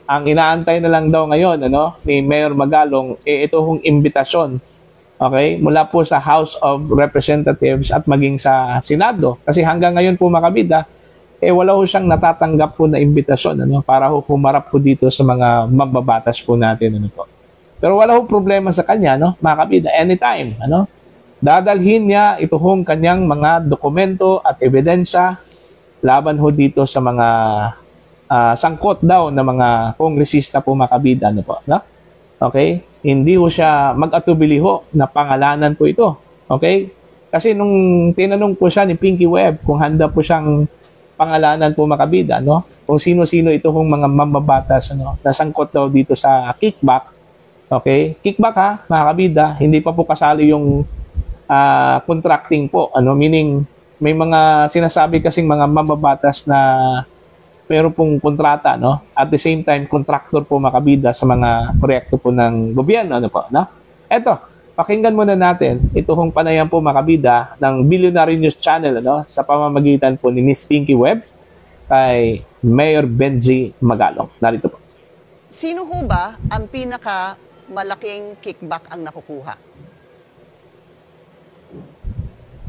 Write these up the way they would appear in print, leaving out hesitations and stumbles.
ang inaantay na lang daw ngayon ni Mayor Magalong ito hong imbitasyon, okay, mula po sa House of Representatives at maging sa Senado. Kasi hanggang ngayon po mga kabida, wala ho siyang natatanggap po na imbitasyon para ho humarap po dito sa mga mambabatas po natin. Pero wala ho problema sa kanya, mga kabida, anytime. Dadalhin niya ito hong kanyang mga dokumento at ebidensya laban ho dito sa mga sangkot daw ng mga kongresista po mga kabida. Okay? Hindi ho siya mag-atubili ho na pangalanan po ito. Okay? Kasi nung tinanong po siya ni Pinky Webb kung handa po siyang pangalanan po mga kabida, kung sino-sino ito hong mga mambabatas na sangkot daw dito sa kickback. Okay? Kickback ha, mga kabida, hindi pa po kasali yung contracting po. Meaning, may mga sinasabi kasing mga mambabatas na meron pong kontrata, at the same time, contractor po mga kabida sa mga proyekto po ng gobyerno. Eto, pakinggan muna natin ito hong panayam po mga kabida ng Billionaire News Channel sa pamamagitan po ni Miss Pinky Webb kay Mayor Benji Magalong. Narito po. Sino ho ba ang pinakamalaking kickback ang nakukuha?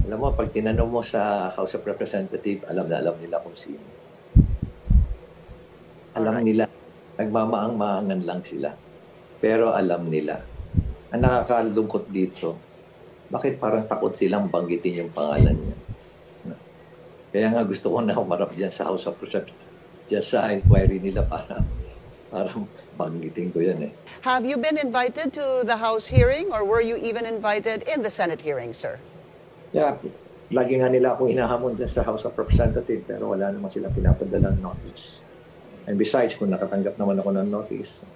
Alam mo, pag tinanong mo sa House of Representatives, alam na alam nila kung sino. Alam nila, nagmamaang-maangan lang sila. Pero alam nila. Ang nakakalungkot dito, bakit parang takot silang banggitin yung pangalan niya? Kaya nga gusto ko na humarap dyan sa House of Representatives, dyan sa inquiry nila para banggitin ko yan eh. Have you been invited to the House hearing or were you even invited in the Senate hearing, sir? Yeah, lagi nga nila akong inahamon dyan sa House of Representatives pero wala naman silang pinapadalang notice. And besides, kung nakatanggap naman ako ng notice,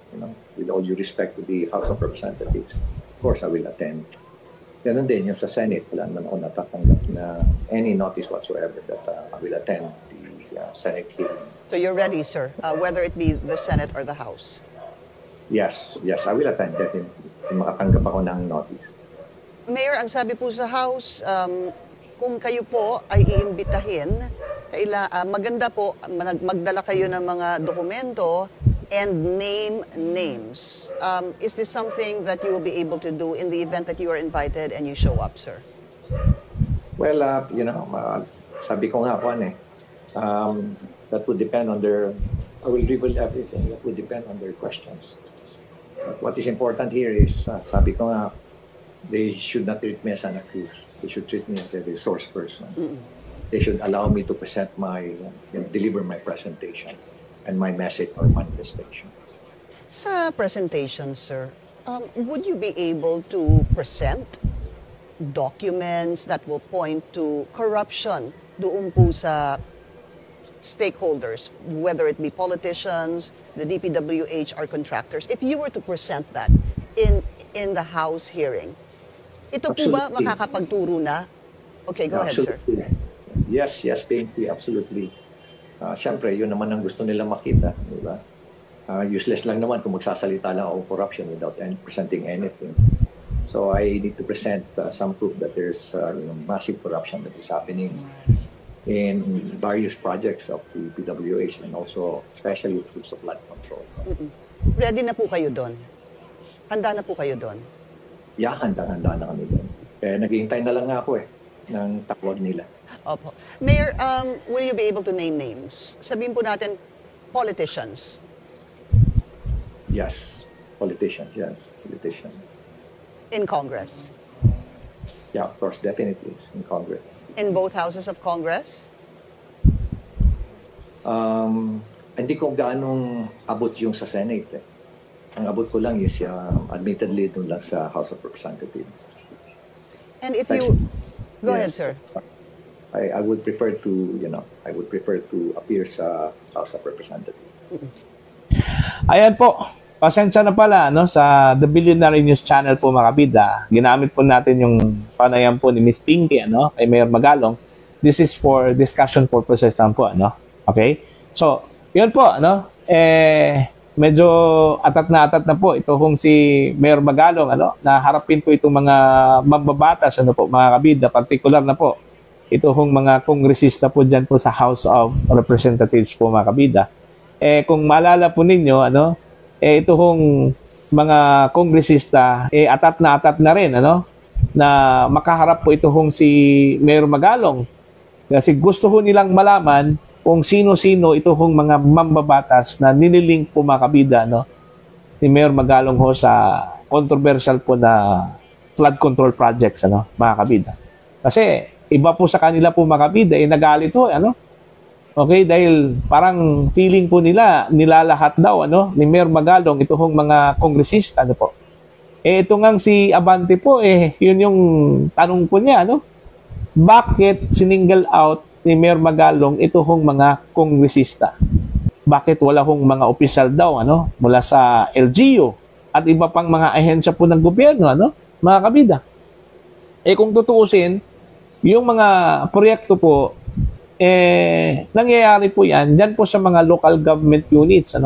with all due respect to the House of Representatives, of course, I will attend. Ganun din, yung sa Senate, wala naman ako natatanggap na any notice whatsoever that I will attend the Senate hearing. So you're ready, sir, whether it be the Senate or the House? Yes, I will attend definitely kung makatanggap ako ng notice. Mayor, ang sabi po sa House, kung kayo po ay iimbitahin, maganda po magdala kayo ng mga dokumento and name names. Is this something that you will be able to do in the event that you are invited and you show up, sir? Well, sabi ko nga po, that would depend on I will reveal everything. That would depend on their questions. But what is important here is, sabi ko nga, they should not treat me as an accused. They should treat me as a resource person. They should allow me to present deliver my presentation and my message or manifestation. Sa presentation, sir, would you be able to present documents that will point to corruption doon po sa stakeholders, whether it be politicians, the DPWH, or contractors? If you were to present that in the House hearing, ito po ba makakapagturo na? Okay, go ahead, sir. Yes, Pinky, absolutely. Siyempre, yun naman ang gusto nila makita, di ba? Useless lang naman kung magsasalita lang o corruption without presenting anything. So I need to present some proof that there's massive corruption that is happening in various projects of the PWH and also especially through supply control. Ready na po kayo doon? Handa na po kayo doon? Yeah, handa na kami doon. Naghihintay na lang nga ako ng tawag nila. Opo. Mayor, will you be able to name names? Sabihin po natin, politicians. Yes, politicians. In Congress? Yeah, of course, definitely in Congress. In both houses of Congress? Hindi ko ganong abot yung sa Senate. Ang abot ko lang is admittedly doon lang sa House of Representatives. And if you... Go ahead, sir. I would prefer to appear sa House of Representatives. Ayan po. Pasensya na pala sa The Billionaire News Channel po mga kabida. Ginamit po natin yung panayam po ni Miss Pinky kay Mayor Magalong. This is for discussion purposes lang po. Okay? So, yun po. Medyo atat na po ito kung si Mayor Magalong na harapin po itong mga mambabatas mga kabida, particular na po ito hong mga kongresista po dyan po sa House of Representatives po mga kabida. Kung maalala po ninyo, ito hong mga kongresista, atat na rin, na makaharap po ito hong si Mayor Magalong. Kasi gusto ho nilang malaman kung sino-sino ito hong mga mambabatas na nililink po mga kabida, ni Mayor Magalong ho sa controversial po na flood control projects, mga kabida. Kasi iba po sa kanila po mga kabida, nagalit ho, Okay, dahil parang feeling po nila, nilalahat daw, ni Mayor Magalong, ito hong mga kongresista, po. Ito ngang si Abante po, yun yung tanong po niya, Bakit siningle out ni Mayor Magalong ito hong mga kongresista? Bakit wala hong mga opisyal daw, mula sa LGU at iba pang mga ahensya po ng gobyerno, mga kabida? Kung tutuusin, yung mga proyekto po, nangyayari po yan dyan po sa mga local government units,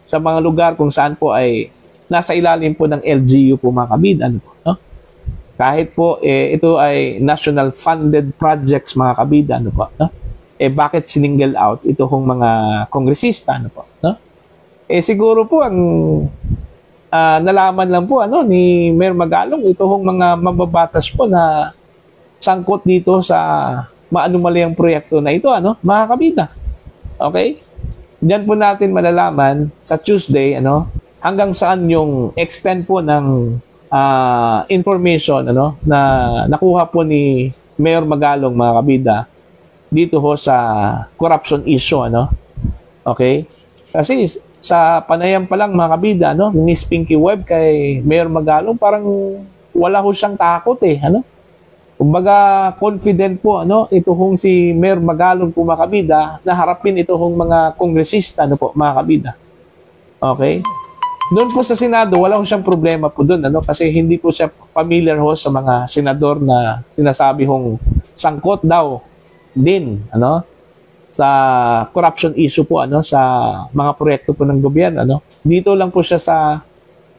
sa mga lugar kung saan po ay nasa ilalim po ng LGU po mga kabida, kahit po ito ay national funded projects mga kabida, bakit siningle out ito hong mga kongresista, siguro po ang nalaman lang po ni Mayor Magalong ito hong mga mababatas po na sangkot dito sa maanumalyang proyekto na ito, mga kabida. Okay? Diyan po natin malalaman sa Tuesday, hanggang saan yung extent po ng information, na nakuha po ni Mayor Magalong, mga kabida, dito ho sa corruption issue, Okay? Kasi sa panayam pa lang, mga kabida, ni Miss Pinky Webb kay Mayor Magalong, parang wala ho siyang takot, Kumbaga, confident po, ito hong si Mayor Magalong po, mga kabida, na harapin ito hong mga kongresista, po, mga kabida. Okay? Doon po sa Senado, wala ho siyang problema po doon, kasi hindi po siya familiar ho sa mga senador na sinasabi hong sangkot daw din, sa corruption issue po, sa mga proyekto po ng gobyerno, Dito lang po siya sa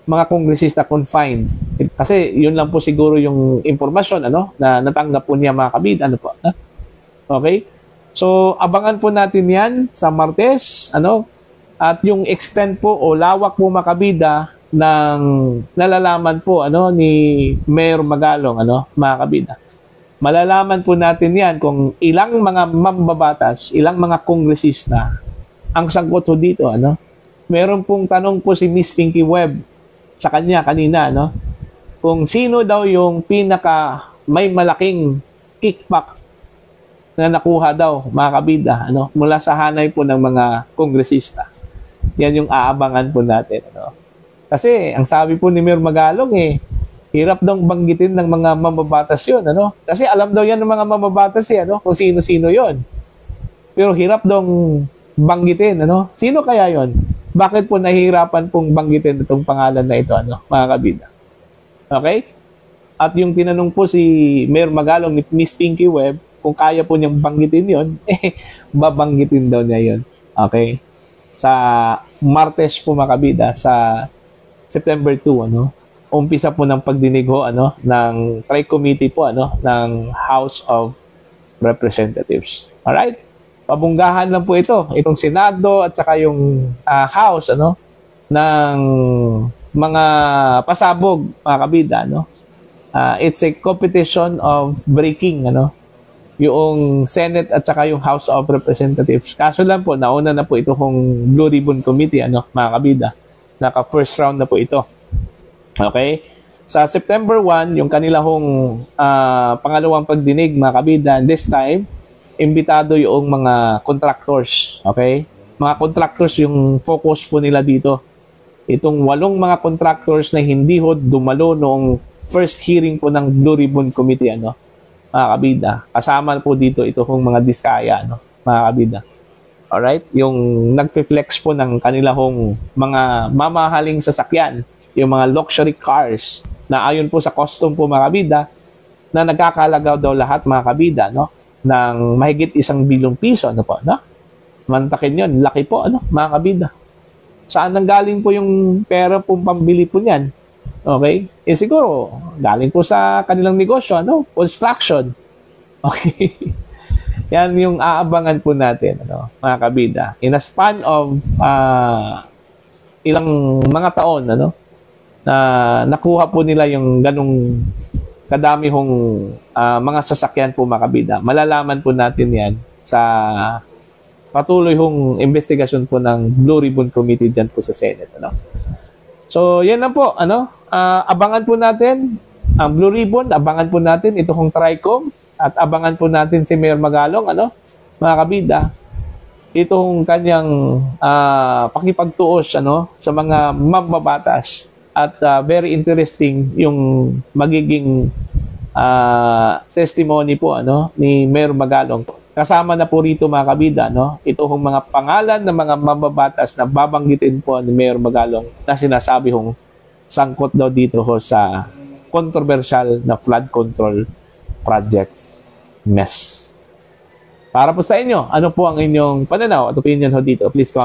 mga kongresista confined. Kasi yun lang po siguro yung impormasyon na natanggap po niya, mga kabida, po. Okay? So abangan po natin 'yan sa Martes, at yung extent po o lawak po, mga kabida, ng nalalaman po ni Mayor Magalong, mga kabida. Malalaman po natin 'yan kung ilang mga mambabatas, ilang mga kongresista ang sangkot ho dito, Meron pong tanong po si Miss Pinky Webb sa kanya kanina, kung sino daw yung pinaka may malaking kickback na nakuha daw, mga kabida, mula sa hanay po ng mga kongresista. Yan yung aabangan po natin, Kasi ang sabi po ni Mayor Magalong, hirap daw banggitin ng mga mambabatas yun, Kasi alam daw yan ng mga mambabatas, kung sino-sino yon. Pero hirap daw banggitin, Sino kaya yon? Bakit po nahihirapan pong banggitin itong pangalan na ito, mga kabida? Okay? At yung tinanong po si Mayor Magalong ni Miss Pinky Webb, kung kaya po niyang banggitin yon, babanggitin daw niya yon. Okay? Sa Martes po, mga kabida, sa September 2, umpisa po ng pagdinig ho, ng Tri-Committee po, ng House of Representatives. Alright? Pabunggahan lang po itong Senado at saka yung House, ng mga pasabog, mga kabida, it's a competition of breaking, yung Senate at saka yung House of Representatives. Kaso lang po, nauna na po ito kung Blue Ribbon Committee, mga kabida. Naka-first round na po ito. Okay? Sa September 1, yung kanila hong pangalawang pagdinig, mga kabida, this time, imbitado yung mga contractors. Okay? Mga contractors yung focus po nila dito. Itong 8 mga contractors na hindi ho dumalo noong first hearing po ng Blue Ribbon Committee, mga kabida. Kasama po dito ito hong mga diskaya, mga kabida. Alright? Yung nagfe-flex po ng kanila hong mga mamahaling sasakyan, yung mga luxury cars, na ayon po sa custom po, mga kabida, na nagkakalagaw daw lahat, mga kabida, ng mahigit 1 bilyong piso, po, Mantakin yun, laki po, mga kabida. Saan nanggaling po yung pera pong pambili po niyan? Okay? Siguro, galing po sa kanilang negosyo, construction. Okay? Yan yung aabangan po natin, ano, mga kabida. In a span of ilang mga taon, ano, na nakuha po nila yung ganong kadami hong mga sasakyan po, mga kabida. Malalaman po natin yan sa patuloy hong investigasyon po ng Blue Ribbon Committee dyan po sa Senate, ano. So, yan lang po, ano. Abangan po natin ang Blue Ribbon, abangan po natin ito hong TRICOM, at abangan po natin si Mayor Magalong, ano, mga kabida, itong kanyang pakipagtuos, ano, sa mga mambabatas. At very interesting yung magiging testimony po, ano, ni Mayor Magalong. Kasama na po rito, mga kabida, no, ito hong mga pangalan ng mga mambabatas na babanggitin po ni Mayor Magalong na sinasabi hong sangkot daw dito ho sa controversial na flood control projects mess. Para po sa inyo, ano po ang inyong pananaw at opinion ho dito? Please comment.